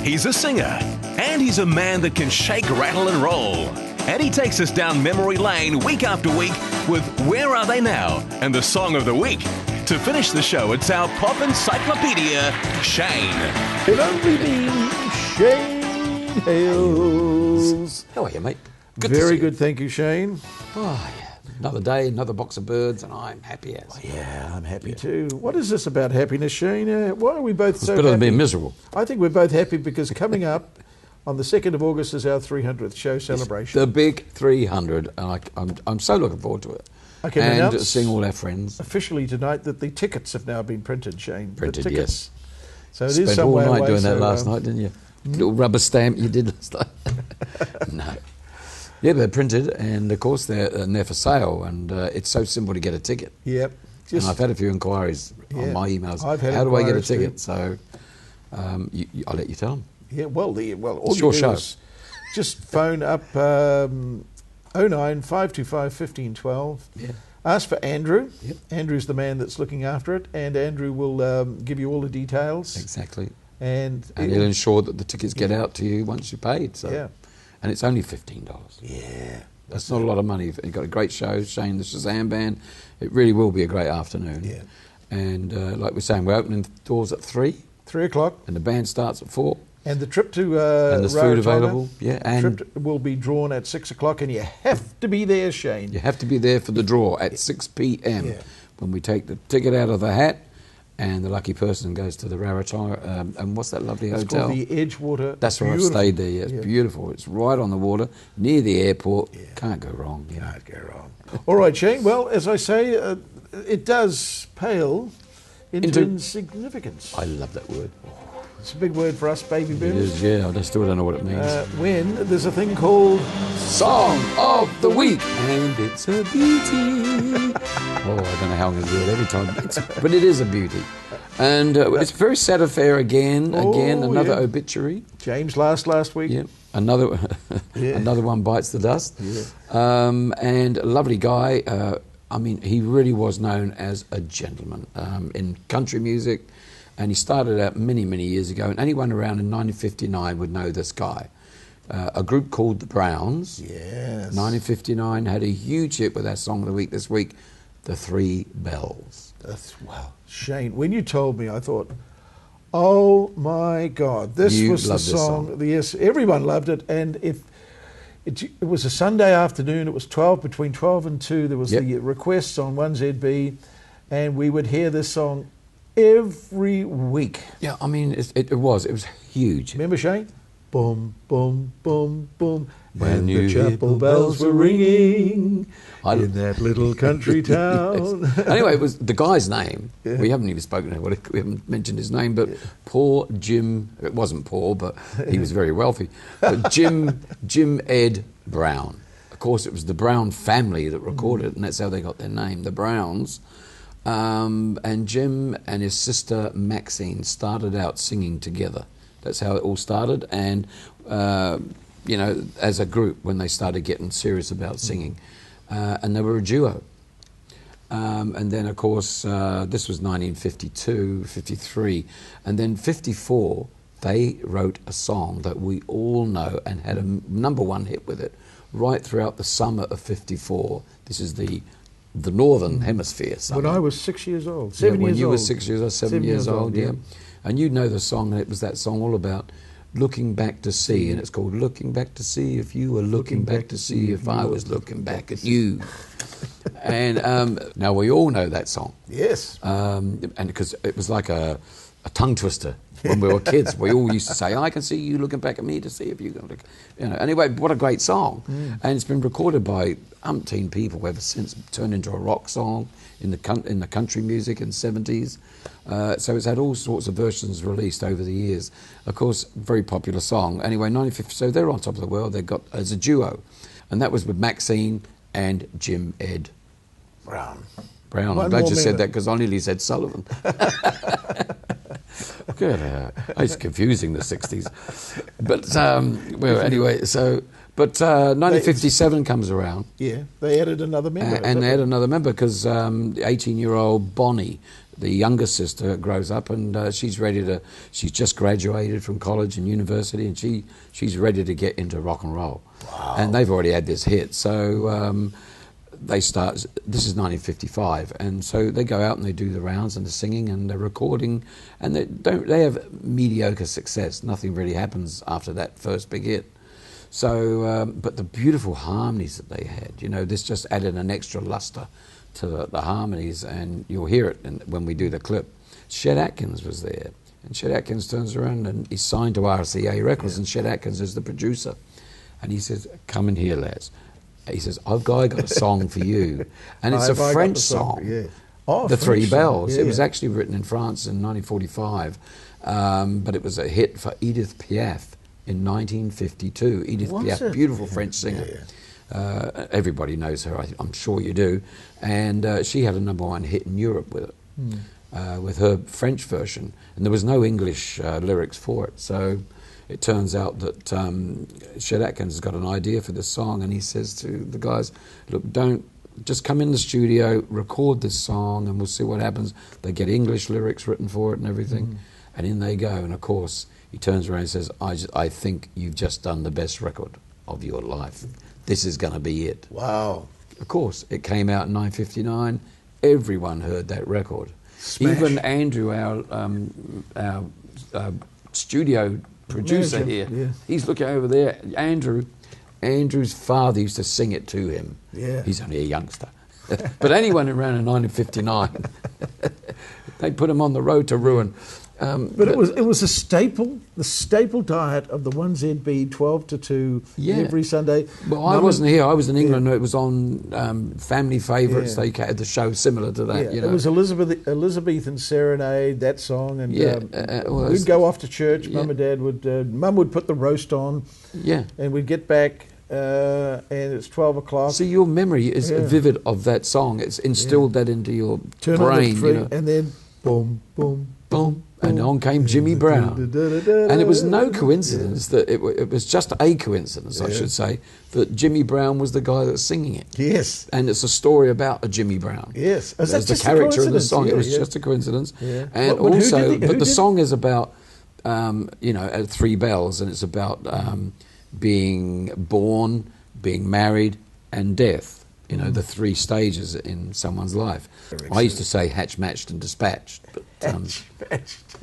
He's a singer, and he's a man that can shake, rattle, and roll. And he takes us down memory lane week after week with Where Are They Now? And the Song of the Week. To finish the show, it's our pop encyclopedia, Shane. Hello, me, Shane Hales. How are you, mate? Very good, thank you, Shane. Oh, yeah. Another day, another box of birds, and I'm happy as. Yeah, I'm happy too. What is this about happiness, Shane? Why are we both so happy? It's better than being miserable. I think we're both happy because coming up on the 2nd of August is our 300th show celebration. The big 300, and I'm so looking forward to it. I can and announce seeing all our friends. Officially tonight that the tickets have now been printed, Shane. Printed, the tickets. yes. So it Spent is some way all night away, doing that so, last night, didn't you? Little rubber stamp you did last night. No. Yeah, they're printed, and of course they're for sale, and it's so simple to get a ticket. Yep. And I've had a few inquiries on my emails. How do I get a ticket? Too. So I'll let you tell them. Yeah, all it's you your do show. is just phone up 09 525 1512. Yeah. Ask for Andrew. Yep. Andrew's the man that's looking after it, and Andrew will give you all the details. Exactly. And he'll ensure that the tickets get out to you once you're paid. So. Yeah. And it's only $15. Yeah. That's not a lot of money. You've got a great show, Shane, the Shazam Band. It really will be a great afternoon. Yeah. And like we're saying, we're opening doors at 3. 3 o'clock. And the band starts at 4. And the trip to and there's food available. Yeah. And trip will be drawn at 6 o'clock, and you have to be there, Shane. You have to be there for the draw at 6 p.m. When we take the ticket out of the hat. And the lucky person goes to the Rarotonga, and what's that lovely hotel? It's called the Edgewater. That's where I've stayed there, yeah. It's beautiful. It's right on the water, near the airport. Yeah. Can't go wrong. Can't go wrong. All right, Shane. Well, as I say, it does pale into insignificance. I love that word. It's a big word for us, baby boomers. It is, yeah. I still don't know what it means. When there's a thing called Song of the Week, and it's a beauty. Oh, I don't know how I'm going to do it every time, but it is a beauty. And it's a very sad affair again. Another obituary. James last week. Yeah. Another one bites the dust. Yeah. And a lovely guy. He really was known as a gentleman in country music. And he started out many, many years ago. And anyone around in 1959 would know this guy. A group called the Browns. Yes. 1959 had a huge hit with our Song of the Week this week, The Three Bells. Wow. Shane, when you told me, I thought, oh my God, this was the song. Yes, everyone loved it. And if it was a Sunday afternoon, it was between 12 and 2. There was the requests on 1ZB, and we would hear this song every week. Yeah, I mean, it was huge. Remember, Shane? Boom, boom, boom, boom. When the chapel bells were ringing in that little country town. Yes. Anyway, it was the guy's name. Yeah. We haven't even spoken about it. We haven't mentioned his name, but poor Jim. It wasn't poor, but he was very wealthy. But Jim Ed Brown. Of course, it was the Brown family that recorded it, and that's how they got their name, the Browns. And Jim and his sister Maxine started out singing together. That's how it all started. And, as a group, when they started getting serious about singing. And they were a duo. And then, of course, this was 1952, 53. And then 54, they wrote a song that we all know and had a #1 hit with it right throughout the summer of 54. This is the Northern Hemisphere summer. When I was 6 years old, 7 years old. When you were 6 years old, 7 years old, yeah. And you know the song, and it was that song all about looking back to see, and it's called Looking Back to See If You Were Looking Back to See If I Was Looking Back at You. And now we all know that song. Yes. And because it was like a tongue twister when we were kids. We all used to say, I can see you looking back at me to see if you're going to look. Anyway, what a great song. And it's been recorded by umpteen people ever since, turned into a rock song in the country music in the 70s. So it's had all sorts of versions released over the years. Of course, very popular song. Anyway, 1950, so they're on top of the world. They got as a duo. And that was with Maxine and Jim Ed Brown. I'm glad you said that because I nearly said Sullivan. Good. It's confusing, the 60s. But, anyway, so... But 1957 comes around. Yeah, they added another member. And they added another member because 18-year-old Bonnie the younger sister grows up, and she's just graduated from college and university, and she's ready to get into rock and roll. Wow. And they've already had this hit, so they start. This is 1955, and so they go out and they do the rounds and the singing and the recording, and they have mediocre success. Nothing really happens after that first big hit. So, but the beautiful harmonies that they had, this just added an extra luster to the harmonies, and you'll hear it when we do the clip. Chet Atkins was there, and Chet Atkins turns around and he's signed to RCA Records, and Chet Atkins is the producer, and he says, "Come in here, lads." He says, I've got a song for you, and it's a French song. Yeah. Oh, The Three French Bells. Yeah. It was actually written in France in 1945, but it was a hit for Edith Piaf in 1952. Edith Piaf, beautiful French singer. Yeah. Everybody knows her, I'm sure you do. And she had a #1 hit in Europe with it, with her French version. And there was no English lyrics for it. So it turns out that Chet Atkins has got an idea for this song, and he says to the guys, look, just come in the studio, record this song, and we'll see what happens. They get English lyrics written for it and everything. And in they go. And of course, he turns around and says, I think you've just done the best record of your life. This is going to be it. Wow. Of course, it came out in 1959. Everyone heard that record. Smash. Even Andrew, our studio producer here, he's looking over there. Andrew's father used to sing it to him. Yeah. He's only a youngster. But anyone around in 1959, they put him on the road to ruin. But it was the staple diet of the 1ZB 12 to 2 every Sunday. Well, I wasn't here. I was in England. It was on Family Favourites. They had the show similar to that. It was Elizabethan Serenade, that song, and we'd go off to church. Mum and Dad would put the roast on. Yeah, and we'd get back. And it's 12 o'clock. So your memory is vivid of that song. It's instilled that into your brain. And then boom, boom, boom. And on came Jimmy Brown. And it was no coincidence that it was just a coincidence, I should say, that Jimmy Brown was the guy that's singing it. Yes. And it's a story about a Jimmy Brown. Yes. As the character of the song. It was just a coincidence. Yeah. And the song is about, Three Bells, and it's about being born, being married, and death. The three stages in someone's life. I used to say hatch, matched, and dispatched, but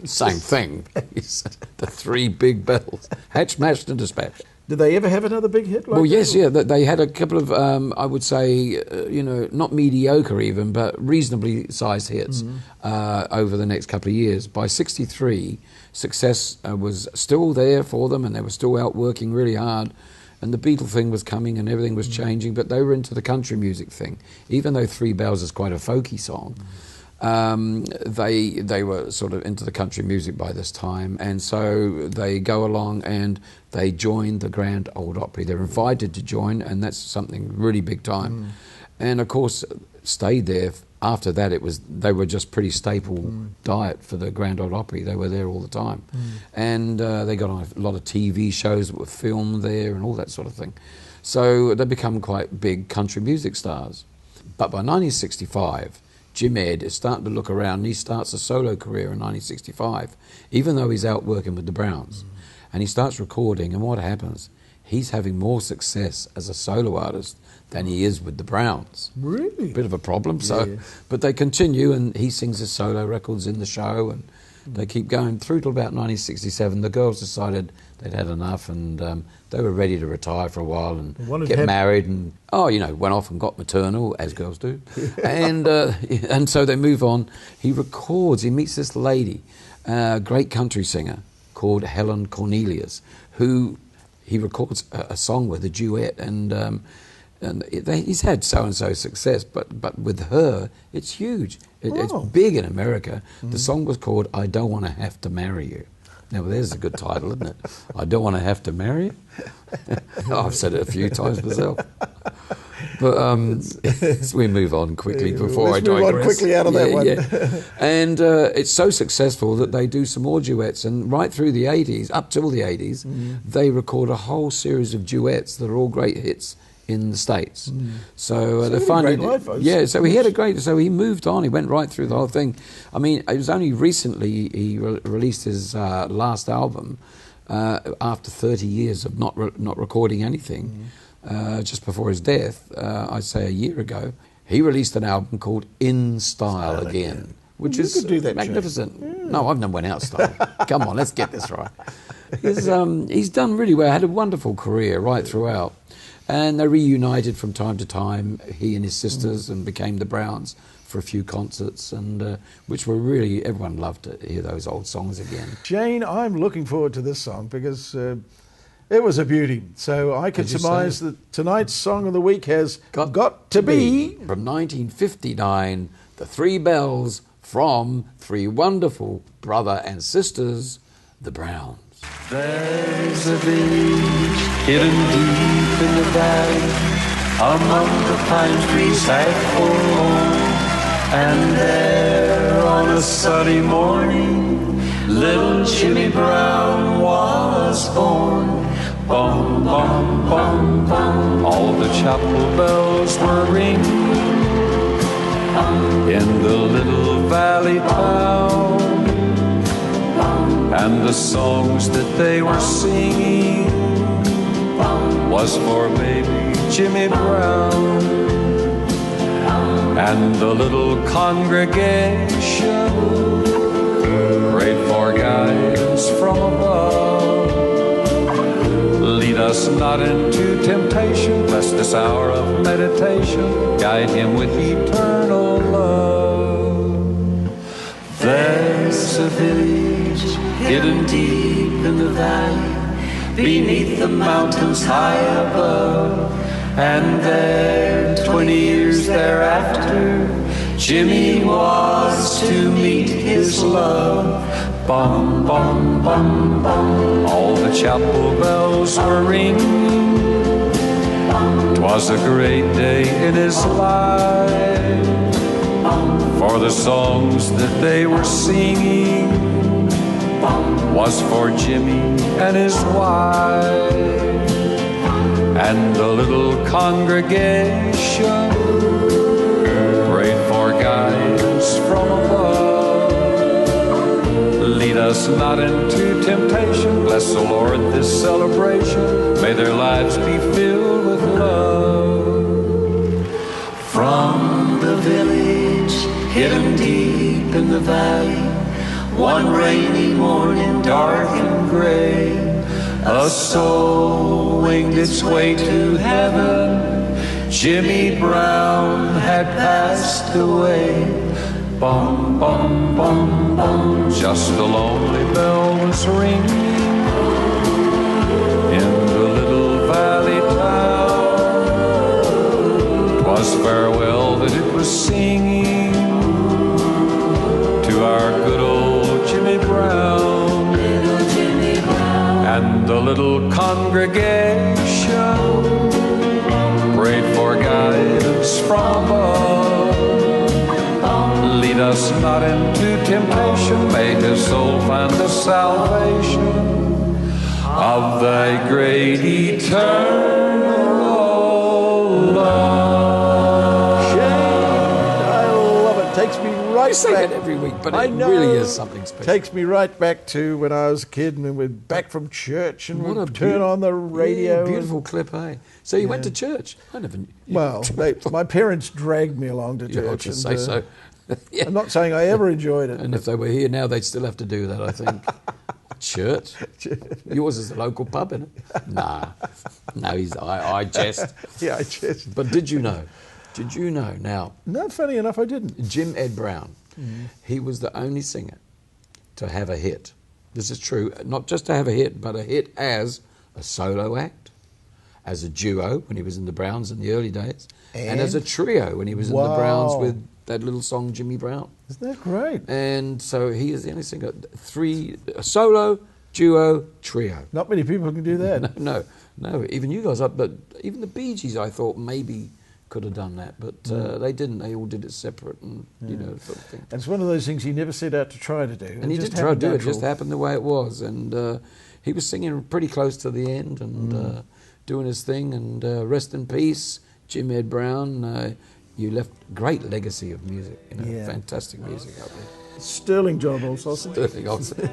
same thing. The three big bells: hatch, matched, and dispatched. Did they ever have another big hit? Yes. They had a couple of, I would say, not mediocre even, but reasonably sized hits over the next couple of years. By '63, success was still there for them, and they were still out working really hard. And the Beatle thing was coming and everything was changing, but they were into the country music thing. Even though Three Bells is quite a folky song, they were sort of into the country music by this time. And so they go along and they join the Grand Ole Opry. They're invited to join, and that's something really big time. And of course, stayed there. After that, they were just pretty staple diet for the Grand Ole Opry. They were there all the time. And they got on a lot of TV shows that were filmed there and all that sort of thing. So they become quite big country music stars. But by 1965, Jim Ed is starting to look around, and he starts a solo career in 1965, even though he's out working with the Browns. And he starts recording, and what happens? He's having more success as a solo artist than he is with the Browns. Really? Bit of a problem. But they continue, and he sings his solo records in the show, and they keep going through till about 1967. The girls decided they'd had enough, and they were ready to retire for a while and get married, and went off and got maternal, as girls do. And so they move on. He meets this lady, a great country singer called Helen Cornelius, who he records a song with, a duet, and he's had so-and-so success, but with her, it's huge. It's big in America. The song was called I Don't Want to Have to Marry You. Now, there's a good title, isn't it? I Don't Want to Have to Marry You. I've said it a few times myself. But we move on quickly before I digress. Move on quickly out of that one. And it's so successful that they do some more duets, and right through the 80s, up till the 80s, they record a whole series of duets that are all great hits in the States. So So they he had a finally, great life, I so he had a great. So he moved on. He went right through the whole thing. I mean, it was only recently he released his last album after 30 years of not recording anything. Just before his death, I'd say a year ago, he released an album called In Style Again, which is could do that, magnificent. No, I've never went out style. Come on, let's get this right. He's done really well. Had a wonderful career right throughout. And they reunited from time to time, he and his sisters, and became the Browns for a few concerts, and which were really, everyone loved to hear those old songs again. Shane, I'm looking forward to this song because it was a beauty. So I can surmise that tonight's Song of the Week has got to be... From 1959, the Three Bells from three wonderful brother and sisters, the Browns. There's a village hidden deep in the valley, among the pine trees half forlorn. And there on a sunny morning, little Jimmy Brown was born. Bum, bum, bum, bum, all the chapel bells were ringing in the little valley town. And the songs that they were singing was for baby Jimmy Brown. And the little congregation prayed for guidance from above. Lead us not into temptation, lest this hour of meditation guide him with eternal love. There's a village hidden deep in the valley, beneath the mountains high above. And there, 20 years thereafter, Jimmy was to meet his love. Bum, bum, bum, bum, all the chapel bells were ringing. 'Twas a great day in his life, for the songs that they were singing was for Jimmy and his wife. And the little congregation prayed for guidance from above. Lead us not into temptation, bless the Lord this celebration, may their lives be filled with love. From the village hidden deep in the valley, one rainy morning, dark and gray, a soul winged its way to heaven. Jimmy Brown had passed away. Bum, bum, bum, bum, just a lonely bell was ringing in the little valley town. 'Twas farewell that it was singing to our good old Jimmy Brown. And the little congregation prayed for guidance from above. Lead us not into temptation, may his soul find the salvation of thy great eternal love. I love it. Takes me right I say back. that every week, but I it know. really is something special. Takes me right back to when I was a kid and we're back from church and What we'd a turn on the radio. Yeah, beautiful clip, eh? So you went to church? I never knew. Well, my parents dragged me along to Yeah, I'll church. just and, say so. Yeah. I'm not saying I ever enjoyed it. And if they were here now, they'd still have to do that, I think. Church? Yours is the local pub, isn't it? Nah. No, I jest. Yeah, I just... But did you know now, No, funny enough, I didn't. Jim Ed Brown, he was the only singer to have a hit. This is true, not just to have a hit, but a hit as a solo act, as a duo when he was in the Browns in the early days, and as a trio when he was in the Browns with that little song Jimmy Brown. Isn't that great? And so he is the only singer, a solo, duo, trio. Not many people can do that. No, even you guys, but even the Bee Gees, I thought maybe could have done that, but they didn't. They all did it separate, and sort of thing. And it's one of those things he never set out to try to do. And he didn't try to do it; it just happened the way it was. And he was singing pretty close to the end, and doing his thing, and rest in peace, Jim Ed Brown. You left great legacy of music, fantastic music out there. Sterling job, old sausage. Sterling,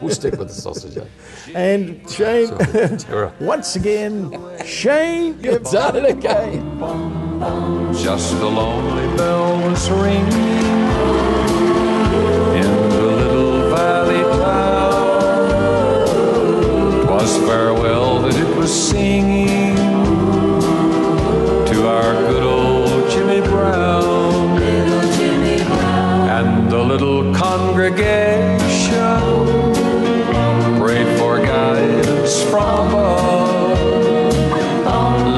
we'll stick with the sausage. And Shane, Sure. once again, Shane, you've done it again. Just a lonely bell was ringing in the little valley town. 'Twas farewell that it was singing to our good old Jimmy Brown. Little Jimmy Brown. And the little congregation prayed for guidance from above.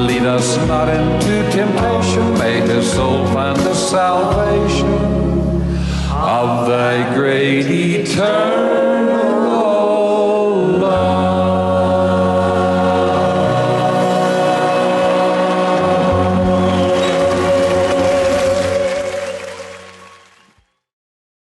Lead us not into temptation, may his soul find the salvation of thy great eternal